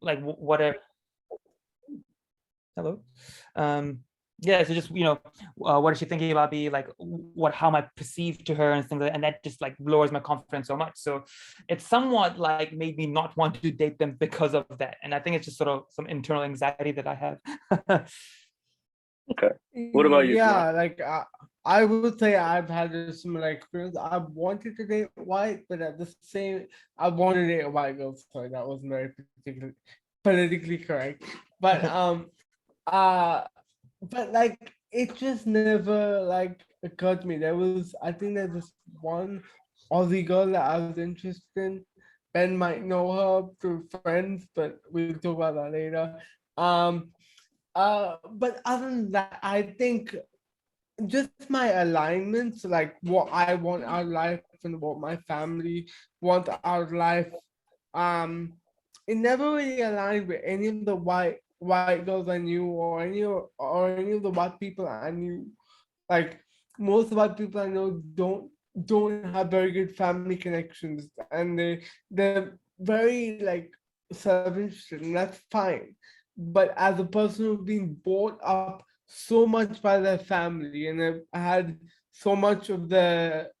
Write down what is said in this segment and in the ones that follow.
like what are hello. Yeah, so just what is she thinking about me, like what how am I perceived to her and things like that, and that just like lowers my confidence so much. So it's somewhat like made me not want to date them because of that. And I think it's just sort of some internal anxiety that I have. Okay. What about you, Kunal? Yeah, like I would say I've had a similar experience. I wanted to date white, but at the same, I wanted to date a white girl. Sorry, that wasn't very particularly politically correct. But uh, but like it just never like occurred to me. There was, I think there's this one Aussie girl that I was interested in. Ben might know her through friends, but we'll talk about that later. Um, but other than that, I think just my alignments, like what I want out of life and what my family want out of life, um, it never really aligned with any of the white girls I knew or any of the white people I knew. Like most white people I know don't have very good family connections, and they're very like self-interested, and that's fine. But as a person who's been brought up so much by their family and have had so much of their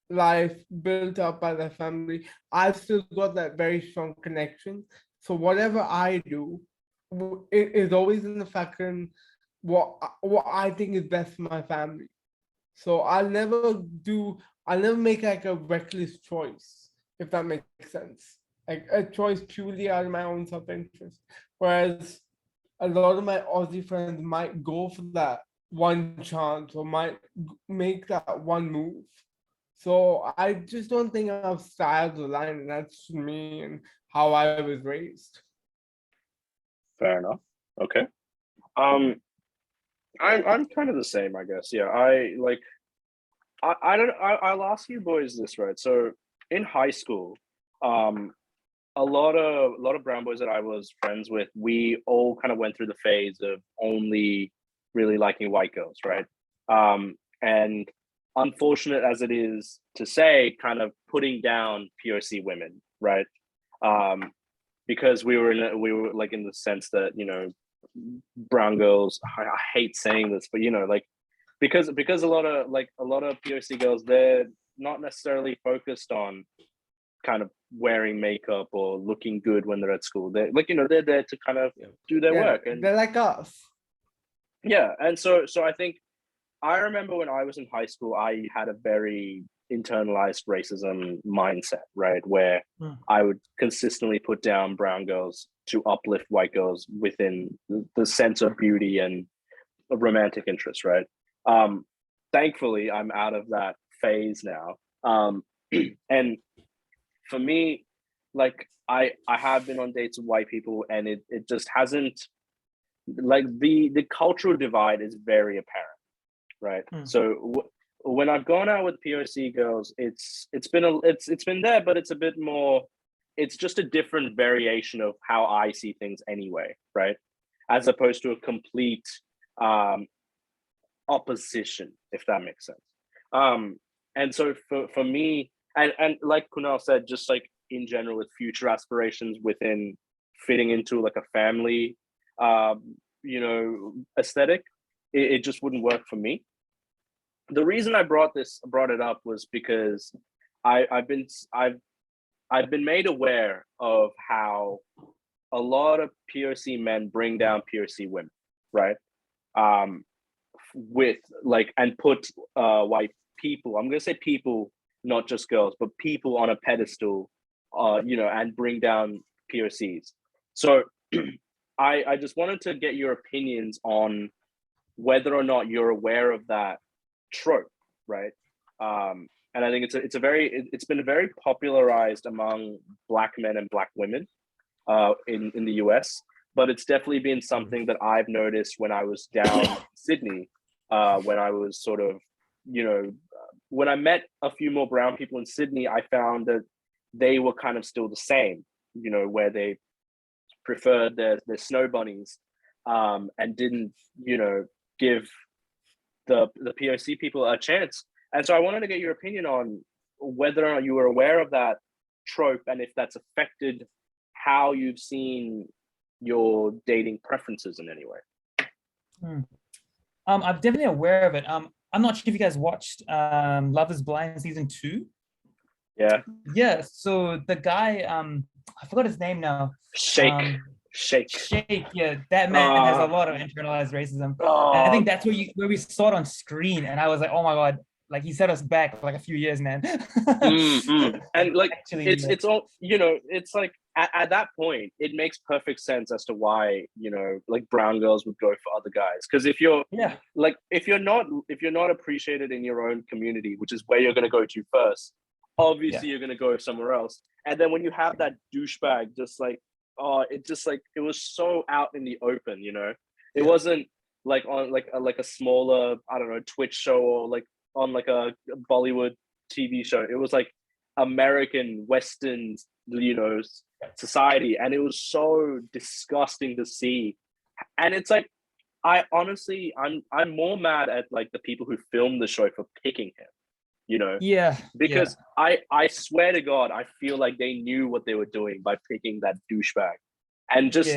life built up by their family, I've still got that very strong connection. So whatever I do, it is always in the factor in what I think is best for my family. So I'll never make like a reckless choice, if that makes sense. Like a choice purely out of my own self-interest. Whereas a lot of my Aussie friends might go for that one chance or might make that one move. So I just don't think our styles align, and that's me and how I was raised. Fair enough. Okay. Um, I'm kind of the same, I guess. Yeah, I like I don't I'll ask you boys this, right? So in high school, um, a lot of brown boys that I was friends with, we all kind of went through the phase of only really liking white girls, right? And unfortunate as it is to say, kind of putting down POC women, right? Um, because we were like in the sense that brown girls. I hate saying this, but like because a lot of POC girls, they're not necessarily focused on kind of wearing makeup or looking good when they're at school. They're like, they're there to kind of do their Yeah, work. And they're like us. yeah, and so I think I remember when I was in high school, I had a very internalized racism mindset, right? Where I would consistently put down brown girls to uplift white girls within the sense of beauty and romantic interest, right? Thankfully, I'm out of that phase now. And for me, like I have been on dates with white people, and it just hasn't, like, the cultural divide is very apparent, right? So when I've gone out with POC girls, it's been there, but it's a bit more. It's just a different variation of how I see things anyway, right? As opposed to a complete um, opposition, if that makes sense. And so for me, and like Kunal said, just like in general with future aspirations within fitting into like a family, aesthetic, it just wouldn't work for me. The reason I brought it up was because I've been made aware of how a lot of POC men bring down POC women, right? With like, and put white people, I'm gonna say people, not just girls, but people on a pedestal, and bring down POCs. So I just wanted to get your opinions on whether or not you're aware of that trope, right? And I think it's been very popularized among Black men and Black women in the US, but it's definitely been something that I've noticed when I was down in Sydney, when I was sort of, when I met a few more brown people in Sydney, I found that they were kind of still the same, where they preferred their snow bunnies, and didn't, give the POC people a chance. And so I wanted to get your opinion on whether or not you were aware of that trope, and if that's affected how you've seen your dating preferences in any way? I'm definitely aware of it. I'm not sure if you guys watched Love is Blind season 2. Yeah. Yeah, so the guy, I forgot his name now. Sheke. Sheke, yeah, that man has a lot of internalized racism. And I think that's where we saw it on screen, and I was like, oh my god, like he set us back like a few years, man. And like Actually, it's all, you know, it's like at that point it makes perfect sense as to why, you know, like brown girls would go for other guys, because if you're like if you're not appreciated in your own community, which is where you're going to go to first, obviously you're going to go somewhere else. And then when you have that douchebag just like, it just like, it was so out in the open, you know. It wasn't like on like a smaller, I don't know, Twitch show, or like on like a Bollywood TV show. It was like American Western, you know, society, and it was so disgusting to see. And it's like, I honestly, I'm more mad at like the people who filmed the show for picking him, you know. Because I swear to God, I feel like they knew what they were doing by picking that douchebag. And just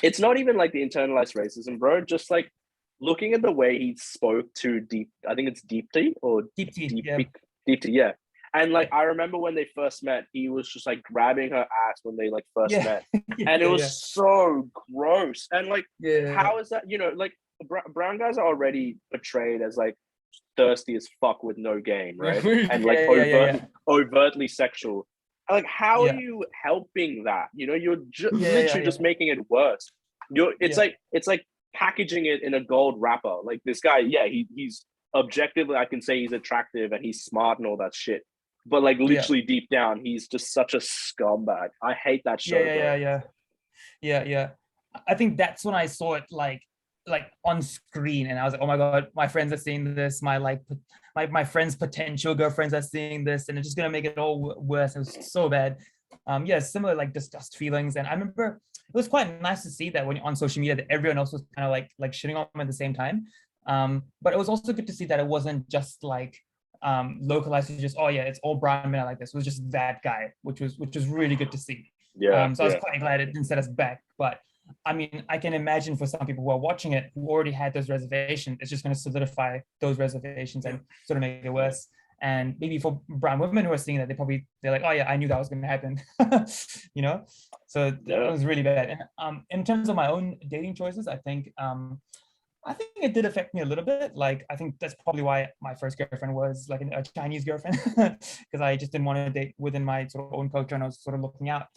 it's not even like the internalized racism, bro. Just like looking at the way he spoke to I think it's Deepti or Deepti, yeah. And like I remember when they first met, he was just like grabbing her ass when they like first met, and it was so gross. And like, how is that? You know, like brown guys are already portrayed as like thirsty as fuck with no game, right? And like overtly sexual. Like, how are you helping that? You know, you're literally just making it worse. It's like packaging it in a gold wrapper. Like this guy, he's objectively, I can say he's attractive and he's smart and all that shit. But like literally deep down, he's just such a scumbag. I hate that show. Yeah. I think that's when I saw it like on screen, and I was like, oh my god, my friends are seeing this. My friends' potential girlfriends are seeing this, and it's just gonna make it all worse. It was so bad. Similar like disgust feelings. And I remember it was quite nice to see that when you're on social media, that everyone else was kind of like shitting on them at the same time. But it was also good to see that it wasn't just like localized to just, oh yeah, it's all brown men like this. It was just that guy, which was really good to see. So I was quite glad it didn't set us back. But I mean, I can imagine for some people who are watching it who already had those reservations, it's just going to solidify those reservations and sort of make it worse. And maybe for brown women who are seeing that, they're like, oh yeah, I knew that was going to happen. You know. So that was really bad. And in terms of my own dating choices, I think it did affect me a little bit. Like, I think that's probably why my first girlfriend was like a Chinese girlfriend, because I just didn't want to date within my sort of own culture, and I was sort of looking out.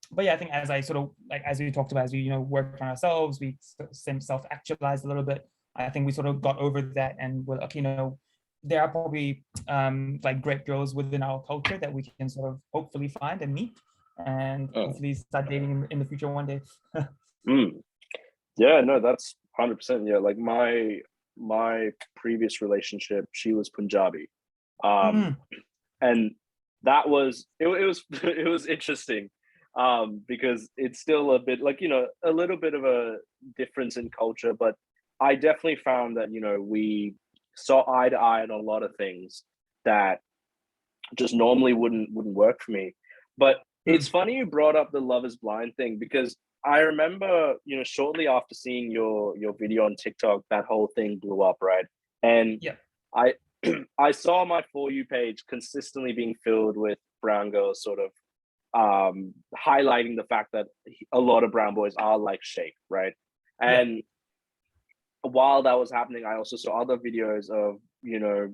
But yeah, I think as I sort of like, as we talked about, as we, you know, worked on ourselves, we self-actualized a little bit. I think we sort of got over that, and we're like, you know, there are probably like great girls within our culture that we can sort of hopefully find and meet, and hopefully start dating in the future one day. Yeah, no, that's 100%. Yeah, like my previous relationship, she was Punjabi, and that was it was interesting, because it's still a bit like, you know, a little bit of a difference in culture, but I definitely found that, you know, we saw eye to eye on a lot of things that just normally wouldn't work for me. But it's funny you brought up the Love is Blind thing, because I remember, you know, shortly after seeing your video on TikTok, that whole thing blew up, right? And I saw my For You page consistently being filled with brown girls sort of highlighting the fact that a lot of brown boys are like Sheke, right? And while that was happening, I also saw other videos of, you know,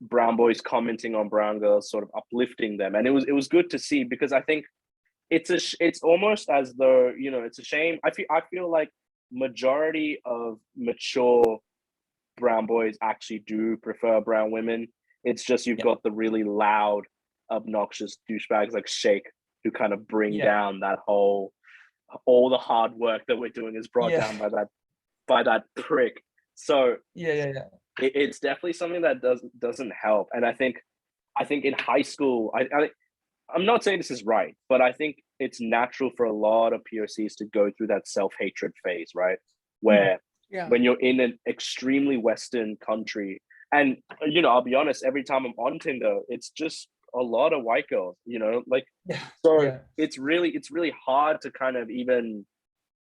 brown boys commenting on brown girls, sort of uplifting them. And it was good to see, because I think it's almost as though, you know, it's a shame. I feel like majority of mature brown boys actually do prefer brown women. It's just you've got the really loud, obnoxious douchebags like Sheke who kind of bring down that whole, all the hard work that we're doing is brought down by that prick. So it's definitely something that doesn't help. And I think in high school, I'm not saying this is right, but I think it's natural for a lot of POCs to go through that self-hatred phase, right? Where when you're in an extremely Western country, and, you know, I'll be honest, every time I'm on Tinder, it's just a lot of white girls, like, Yeah. so Yeah. it's really hard to kind of even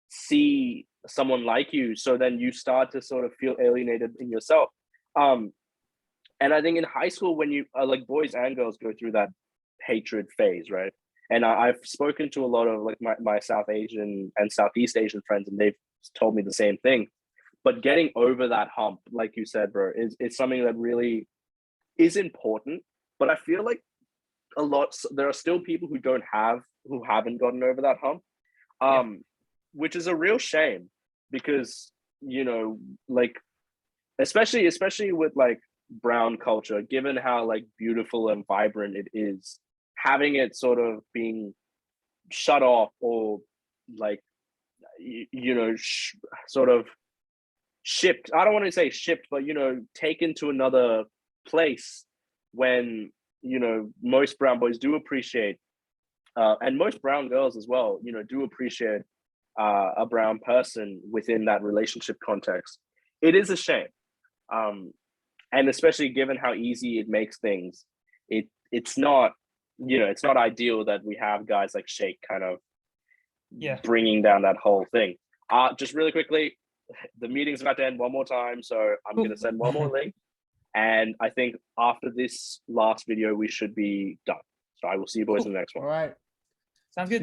see someone like you. So then you start to sort of feel alienated in yourself. And I think in high school, when you like, boys and girls go through that hatred phase, right? And I've spoken to a lot of like my South Asian and Southeast Asian friends, and they've told me the same thing. But getting over that hump, like you said, bro, is something that really is important. But I feel like there are still people who haven't gotten over that hump, which is a real shame, because like, especially with like brown culture, given how like beautiful and vibrant it is, having it sort of being shut off, or like, sort of shipped, I don't want to say shipped, but taken to another place, when most brown boys do appreciate, and most brown girls as well, do appreciate a brown person within that relationship context. It is a shame, and especially given how easy it makes things, it's not it's not ideal that we have guys like Shake kind of bringing down that whole thing. Just really quickly, the meeting's about to end one more time, so I'm going to send one more link, and I think after this last video we should be done. So I will see you boys in the next one. All right. Sounds good.